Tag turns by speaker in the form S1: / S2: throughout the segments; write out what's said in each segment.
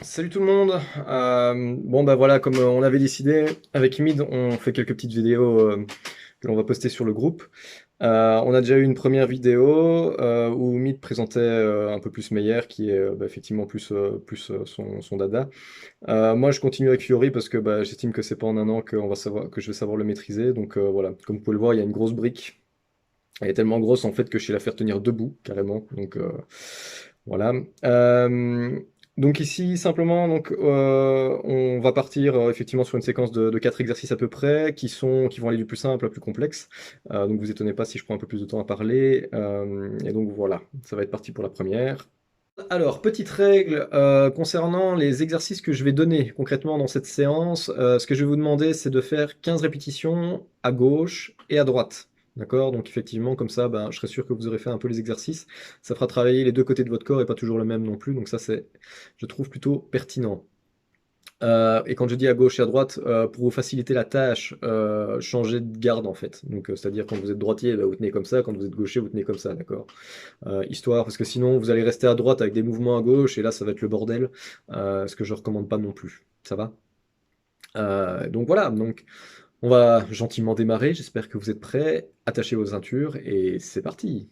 S1: Salut tout le monde. Bon bah voilà, comme on avait décidé avec Mid, on fait quelques petites vidéos que l'on va poster sur le groupe. On a déjà eu une première vidéo où Mid présentait un peu plus Meyer, qui est effectivement plus son dada. Moi, je continue avec Fiori parce que j'estime que c'est pas en un an que je vais savoir le maîtriser. Donc voilà, comme vous pouvez le voir, il y a une grosse brique. Elle est tellement grosse en fait que je sais la faire tenir debout carrément. Donc voilà. Donc ici simplement, on va partir effectivement sur une séquence de 4 exercices à peu près qui vont aller du plus simple au plus complexe. Donc vous étonnez pas si je prends un peu plus de temps à parler. Et donc voilà, ça va être parti pour la première. Alors, petite règle concernant les exercices que je vais donner concrètement dans cette séance. Ce que je vais vous demander, c'est de faire 15 répétitions à gauche et à droite. D'accord? Donc effectivement, comme ça, je serai sûr que vous aurez fait un peu les exercices. Ça fera travailler les deux côtés de votre corps et pas toujours le même non plus. Donc ça, je trouve, plutôt pertinent. Et quand je dis à gauche et à droite, pour vous faciliter la tâche, changez de garde en fait. Donc, c'est-à-dire quand vous êtes droitier, vous tenez comme ça, quand vous êtes gaucher, vous tenez comme ça, d'accord? Histoire, parce que sinon vous allez rester à droite avec des mouvements à gauche, et là ça va être le bordel, ce que je recommande pas non plus. Ça va? Donc voilà, donc on va gentiment démarrer, j'espère que vous êtes prêts, attachez vos ceintures, et c'est parti!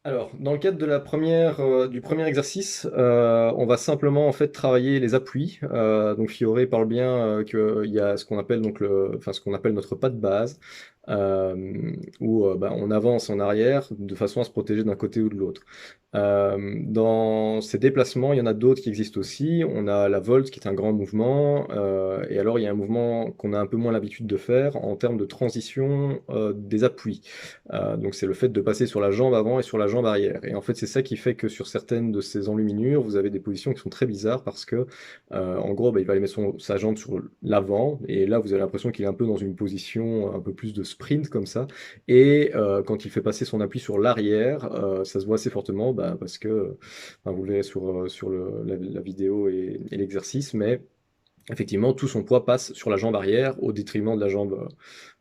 S1: Alors, dans le cadre de du premier exercice, on va simplement en fait travailler les appuis. Donc Fiore parle bien qu'il y a ce qu'on appelle ce qu'on appelle notre pas de base, euh, où on avance en arrière de façon à se protéger d'un côté ou de l'autre. Dans ces déplacements, il y en a d'autres qui existent aussi. On a la volte qui est un grand mouvement, et alors il y a un mouvement qu'on a un peu moins l'habitude de faire en termes de transition des appuis. Donc c'est le fait de passer sur la jambe avant et sur la jambe arrière. Et en fait, c'est ça qui fait que sur certaines de ces enluminures, vous avez des positions qui sont très bizarres parce que, en gros, il va aller mettre sa jambe sur l'avant, et là, vous avez l'impression qu'il est un peu dans une position un peu plus de sprint comme ça. Et quand il fait passer son appui sur l'arrière, ça se voit assez fortement, parce que, vous le verrez sur la vidéo et l'exercice, mais effectivement, tout son poids passe sur la jambe arrière au détriment de la jambe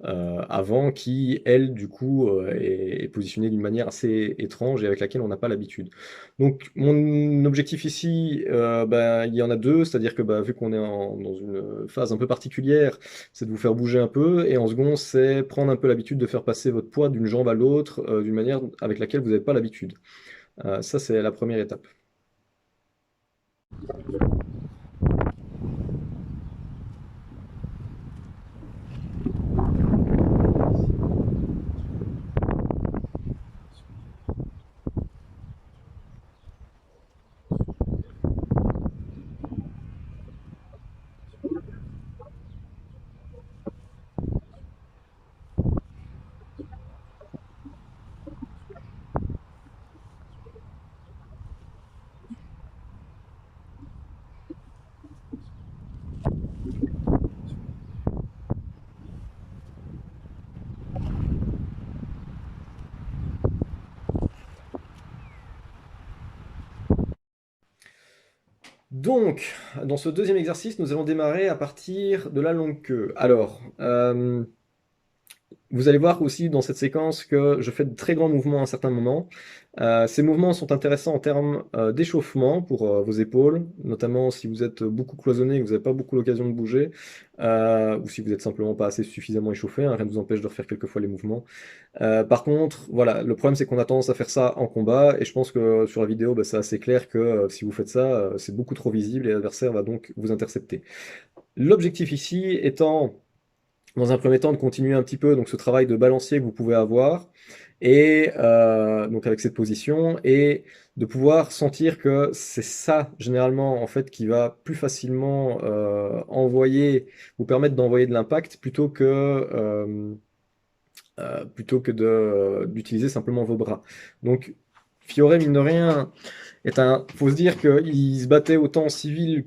S1: avant qui, elle, du coup, est positionnée d'une manière assez étrange et avec laquelle on n'a pas l'habitude. Donc, mon objectif ici, il y en a deux, c'est-à-dire que vu qu'on est dans une phase un peu particulière, c'est de vous faire bouger un peu, et en second, c'est prendre un peu l'habitude de faire passer votre poids d'une jambe à l'autre d'une manière avec laquelle vous n'avez pas l'habitude. Ça, c'est la première étape. Donc, dans ce deuxième exercice, nous allons démarrer à partir de la longue queue. Alors, vous allez voir aussi dans cette séquence que je fais de très grands mouvements à un certain moment. Ces mouvements sont intéressants en termes d'échauffement pour vos épaules, notamment si vous êtes beaucoup cloisonné et que vous n'avez pas beaucoup l'occasion de bouger, ou si vous êtes simplement pas assez suffisamment échauffé, hein, rien ne vous empêche de refaire quelques fois les mouvements. Par contre, voilà, le problème c'est qu'on a tendance à faire ça en combat, et je pense que sur la vidéo, c'est assez clair que si vous faites ça, c'est beaucoup trop visible et l'adversaire va donc vous intercepter. L'objectif ici étant dans un premier temps, de continuer un petit peu donc ce travail de balancier que vous pouvez avoir, et donc avec cette position, et de pouvoir sentir que c'est ça généralement en fait qui va plus facilement vous permettre d'envoyer de l'impact plutôt que d'utiliser simplement vos bras. Donc Fiore, mine de rien, faut se dire qu'il se battait autant en civil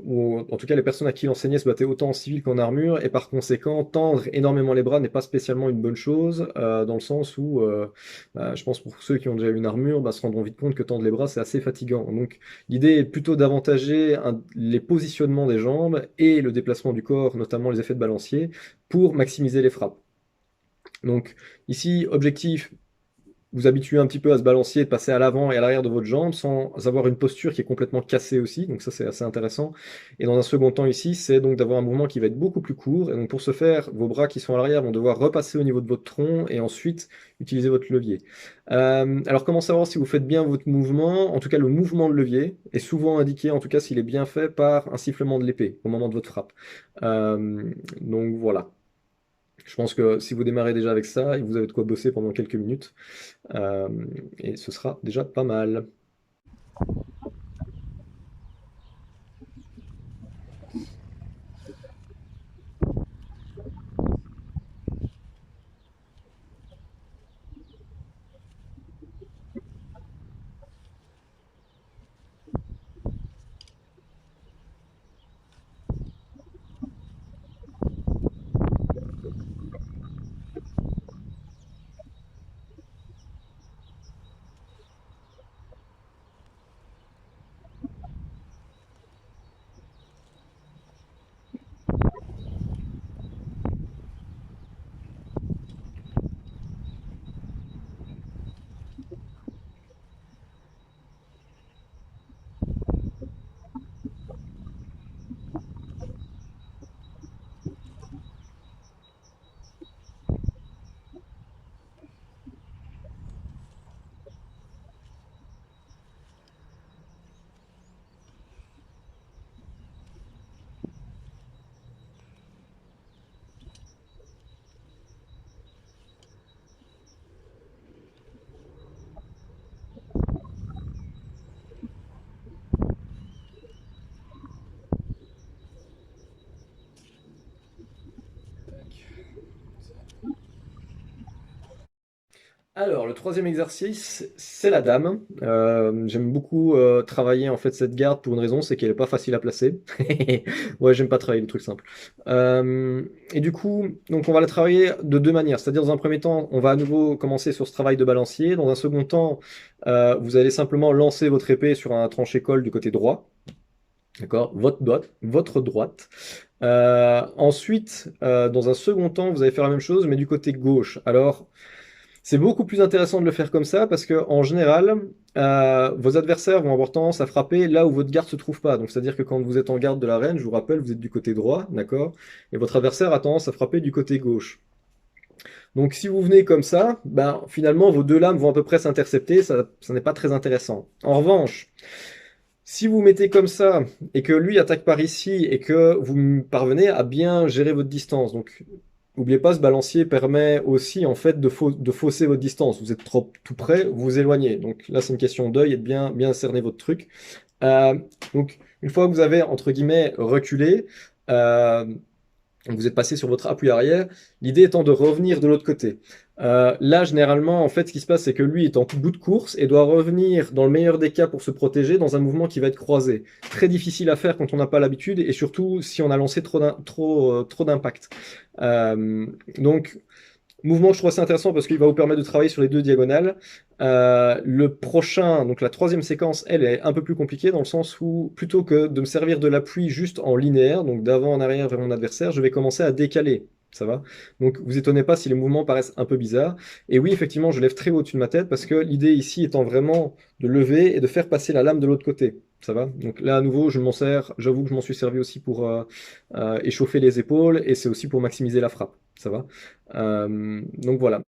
S1: ou en tout cas les personnes à qui il enseignait se battaient autant en civil qu'en armure, et par conséquent, tendre énormément les bras n'est pas spécialement une bonne chose, dans le sens où, je pense pour ceux qui ont déjà une armure, se rendront vite compte que tendre les bras c'est assez fatigant. Donc l'idée est plutôt d'avantager les positionnements des jambes et le déplacement du corps, notamment les effets de balancier, pour maximiser les frappes. Donc ici, objectif, vous habituer un petit peu à ce balancier, de passer à l'avant et à l'arrière de votre jambe sans avoir une posture qui est complètement cassée aussi, donc ça c'est assez intéressant. Et dans un second temps ici, c'est donc d'avoir un mouvement qui va être beaucoup plus court, et donc pour ce faire, vos bras qui sont à l'arrière vont devoir repasser au niveau de votre tronc et ensuite utiliser votre levier. Alors comment savoir si vous faites bien votre mouvement? En tout cas le mouvement de levier est souvent indiqué, en tout cas s'il est bien fait, par un sifflement de l'épée au moment de votre frappe. Donc voilà. Je pense que si vous démarrez déjà avec ça, vous avez de quoi bosser pendant quelques minutes, euh, et ce sera déjà pas mal. Alors, le troisième exercice, c'est la dame. J'aime beaucoup travailler en fait cette garde pour une raison, c'est qu'elle est pas facile à placer. Ouais, j'aime pas travailler le truc simple. Et du coup, donc on va la travailler de deux manières. C'est-à-dire, dans un premier temps, on va à nouveau commencer sur ce travail de balancier. Dans un second temps, vous allez simplement lancer votre épée sur un tranché-col du côté droit. D'accord? Votre droite. Ensuite, dans un second temps, vous allez faire la même chose, mais du côté gauche. Alors, c'est beaucoup plus intéressant de le faire comme ça parce que en général, vos adversaires vont avoir tendance à frapper là où votre garde se trouve pas. Donc c'est-à-dire que quand vous êtes en garde de l'arène, je vous rappelle, vous êtes du côté droit, d'accord? Et votre adversaire a tendance à frapper du côté gauche. Donc si vous venez comme ça, ben finalement vos deux lames vont à peu près s'intercepter, ça n'est pas très intéressant. En revanche, si vous mettez comme ça et que lui attaque par ici et que vous parvenez à bien gérer votre distance, donc n'oubliez pas, ce balancier permet aussi en fait de fausser votre distance. Vous êtes trop tout près, vous vous éloignez. Donc là, c'est une question d'œil et de bien cerner votre truc. Euh, donc une fois que vous avez entre guillemets reculé, euh, vous êtes passé sur votre appui arrière, l'idée étant de revenir de l'autre côté. Là, généralement, en fait, ce qui se passe, c'est que lui est en bout de course et doit revenir, dans le meilleur des cas, pour se protéger dans un mouvement qui va être croisé. Très difficile à faire quand on n'a pas l'habitude et surtout si on a lancé trop d'impact. Euh, donc, Mouvement que je trouve assez intéressant parce qu'il va vous permettre de travailler sur les deux diagonales. Le prochain, donc la troisième séquence, elle est un peu plus compliquée dans le sens où plutôt que de me servir de l'appui juste en linéaire, donc d'avant en arrière vers mon adversaire, je vais commencer à décaler. Ça va? Donc vous étonnez pas si les mouvements paraissent un peu bizarres. Et oui, effectivement, je lève très haut au-dessus de ma tête parce que l'idée ici étant vraiment de lever et de faire passer la lame de l'autre côté. Ça va? Donc là, à nouveau, je m'en sers, j'avoue que je m'en suis servi aussi pour échauffer les épaules et c'est aussi pour maximiser la frappe. Ça va? Donc voilà.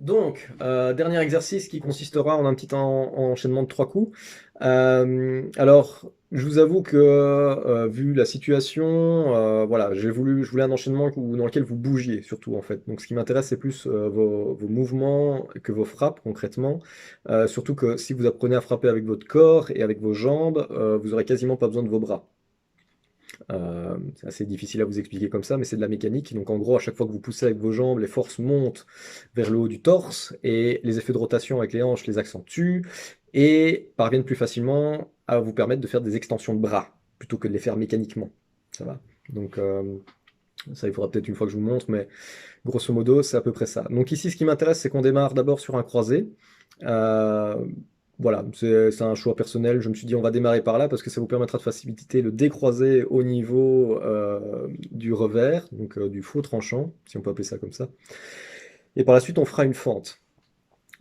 S1: Dernier exercice qui consistera en un petit enchaînement de 3 coups. Alors, je vous avoue que, vu la situation, voilà, je voulais un enchaînement dans lequel vous bougiez surtout, en fait. Donc ce qui m'intéresse, c'est plus, vos mouvements que vos frappes concrètement. Surtout que si vous apprenez à frapper avec votre corps et avec vos jambes, vous aurez quasiment pas besoin de vos bras. C'est assez difficile à vous expliquer comme ça, mais c'est de la mécanique. Donc en gros, à chaque fois que vous poussez avec vos jambes, les forces montent vers le haut du torse et les effets de rotation avec les hanches les accentuent et parviennent plus facilement à vous permettre de faire des extensions de bras plutôt que de les faire mécaniquement. Ça va? Donc ça, il faudra peut-être une fois que je vous montre, mais grosso modo, c'est à peu près ça. Donc ici, ce qui m'intéresse, c'est qu'on démarre d'abord sur un croisé. Euh, voilà, c'est un choix personnel. Je me suis dit, on va démarrer par là parce que ça vous permettra de faciliter le décroisé au niveau du revers, donc du faux tranchant, si on peut appeler ça comme ça. Et par la suite, on fera une fente,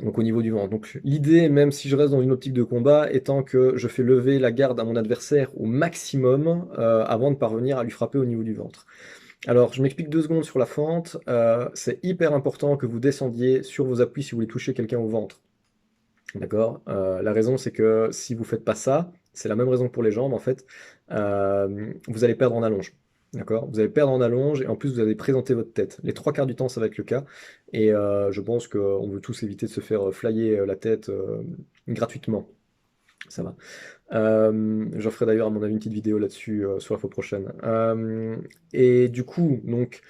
S1: donc au niveau du ventre. Donc l'idée, même si je reste dans une optique de combat, étant que je fais lever la garde à mon adversaire au maximum avant de parvenir à lui frapper au niveau du ventre. Alors, je m'explique 2 secondes sur la fente. C'est hyper important que vous descendiez sur vos appuis si vous voulez toucher quelqu'un au ventre. D'accord? La raison, c'est que si vous faites pas ça, c'est la même raison que pour les jambes en fait, vous allez perdre en allonge. D'accord? Vous allez perdre en allonge et en plus vous allez présenter votre tête. Les 3 quarts du temps, ça va être le cas et je pense qu'on veut tous éviter de se faire flyer la tête gratuitement. Ça va. J'en ferai d'ailleurs à mon avis une petite vidéo là-dessus sur la fois prochaine. Et du coup, donc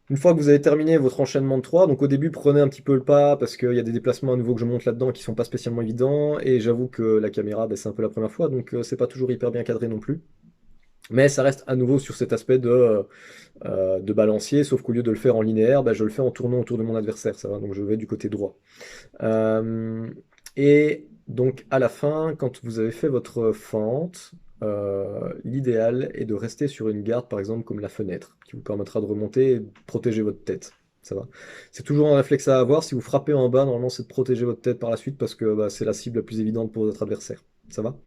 S1: une fois que vous avez terminé votre enchaînement de 3, donc au début prenez un petit peu le pas parce qu'il y a des déplacements à nouveau que je monte là-dedans qui sont pas spécialement évidents et j'avoue que la caméra c'est un peu la première fois donc c'est pas toujours hyper bien cadré non plus. Mais ça reste à nouveau sur cet aspect de balancier, sauf qu'au lieu de le faire en linéaire, je le fais en tournant autour de mon adversaire, ça va, donc je vais du côté droit. Euh, et donc à la fin, quand vous avez fait votre fente, l'idéal est de rester sur une garde, par exemple comme la fenêtre, qui vous permettra de remonter et de protéger votre tête. Ça va. C'est toujours un réflexe à avoir. Si vous frappez en bas, normalement c'est de protéger votre tête par la suite parce que c'est la cible la plus évidente pour votre adversaire. Ça va?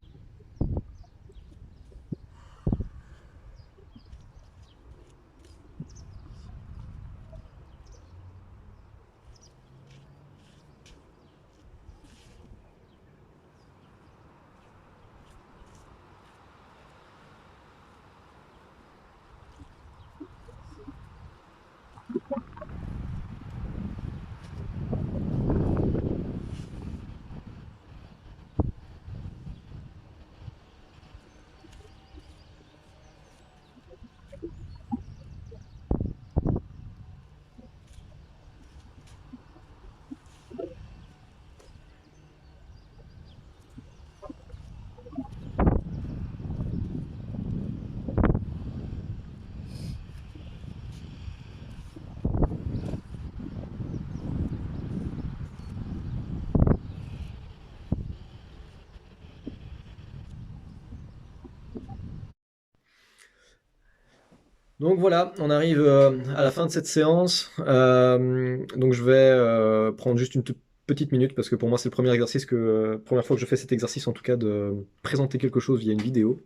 S1: Donc voilà, on arrive à la fin de cette séance. Donc je vais prendre juste une toute petite minute parce que pour moi c'est le premier exercice première fois que je fais cet exercice en tout cas de présenter quelque chose via une vidéo.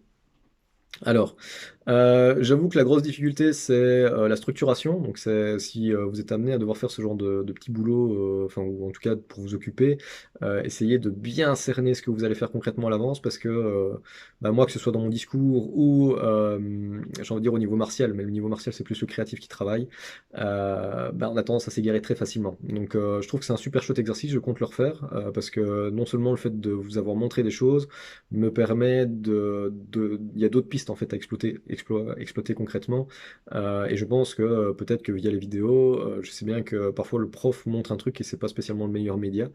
S1: Alors, j'avoue que la grosse difficulté, c'est la structuration. Donc, c'est si vous êtes amené à devoir faire ce genre de petits boulots, enfin, ou en tout cas pour vous occuper, essayez de bien cerner ce que vous allez faire concrètement à l'avance, parce que moi, que ce soit dans mon discours ou, j'ai envie de dire au niveau martial, mais le niveau martial, c'est plus le créatif qui travaille, on a tendance à s'égarer très facilement. Donc, je trouve que c'est un super chouette exercice, je compte le refaire, parce que non seulement le fait de vous avoir montré des choses, me permet il y a d'autres pistes en fait à exploiter concrètement. Et je pense que peut-être que via les vidéos, je sais bien que parfois le prof montre un truc et c'est pas spécialement le meilleur média.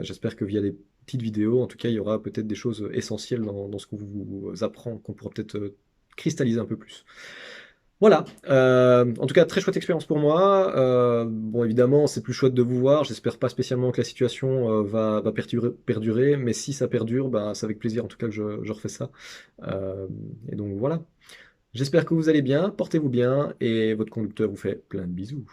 S1: J'espère que via des petites vidéos, en tout cas, il y aura peut-être des choses essentielles dans ce qu'on vous apprend, qu'on pourra peut-être cristalliser un peu plus. Voilà, en tout cas, très chouette expérience pour moi. Bon, évidemment, c'est plus chouette de vous voir. J'espère pas spécialement que la situation va perdurer, mais si ça perdure, c'est avec plaisir en tout cas que je refais ça. Euh, et donc voilà. J'espère que vous allez bien, portez-vous bien, et votre conducteur vous fait plein de bisous.